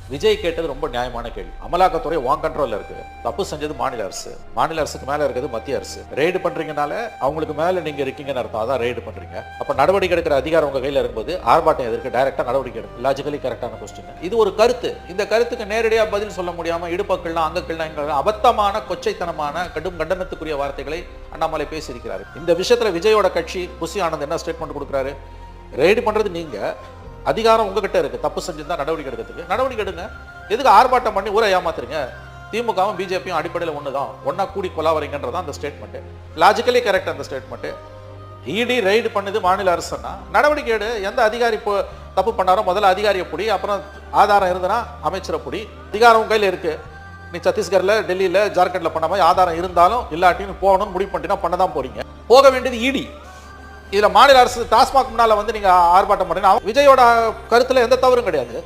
விஜய் கேட்டது ரொம்ப நியாயமான கேள்வி. அமலாக்கத்துறை வாங் கண்ட்ரோல்ல இருக்கு, தப்பு செஞ்சது மாநில அரசு, மாநில அரசுக்கு மேல இருக்கிறது மத்திய அரசு. ரெய்டு பண்றீங்கனால அவங்களுக்கு மேல நீங்க இருக்கீங்கன்னு அர்த்தம். அதான் ரெய்டு பண்றீங்க. அப்ப நடவடிக்கை எடுக்கிற அதிகாரம் உங்க கையில இருக்கும்போது ஆர்ப்பாட்டம் எதற்கு? டைரக்டா நடவடிக்கை எடுக்கும். லாஜிக்கலி கரெக்டான கொஸ்டின். இது ஒரு கருத்து. இந்த கருத்துக்கு நேரடியா பதில் சொல்ல முடியாம இடுப்பக்கள்லாம் அங்கக்கள்லாம் அபத்தமான கொச்சைத்தனமான கடும் கண்டனத்துக்குரிய வார்த்தைகளை அண்ணாமலை பேசியிருக்கிறாரு. இந்த விஷயத்துல விஜயோட கட்சி புசி ஆனந்த் என்ன ஸ்டேட்மெண்ட் கொடுக்குறாரு? ரெய்டு பண்றது நீங்க, அதிகாரம் உங்ககிட்ட இருக்கு. தப்பு செஞ்சிருந்தா நடவடிக்கை எடுக்கிறதுக்கு நடவடிக்கை எடுங்க. எதுக்கு ஆர்ப்பாட்டம் பண்ணி ஊரை ஏமாத்துறீங்க? திமுகவும் பிஜேபியும் அடிப்படையில் ஒண்ணுதான், ஒன்னா கூடி கொலாவறீங்கன்றதான் அந்த ஸ்டேட்மெண்ட். லாஜிக்கலி கரெக்ட் அந்த ஸ்டேட்மெண்ட். இடி ரைடு பண்ணுது மாநில அரசுன்னா நடவடிக்கை எடு. எந்த அதிகாரி தப்பு பண்ணாரோ முதல்ல அதிகாரியை பிடி, அப்புறம் ஆதாரம் இருந்தனா அமைச்சரை பிடி. அதிகாரம் கையில் இருக்கு. நீ சத்தீஸ்கர்ல, டெல்லியில, ஜார்க்கண்ட்ல பண்ண மாதிரி ஆதாரம் இருந்தாலும் இல்லாட்டியும் போகணும்னு முடிவு பண்ணிட்டீங்கன்னா பண்ணதான் போறீங்க. போக வேண்டியது இடி. இதுல மாநில அரசு டாஸ்மாக் முன்னால வந்து நீங்க ஆர்ப்பாட்டம் பண்ணீங்க. விஜயோட கருத்துல எந்த தவறும் கிடையாது.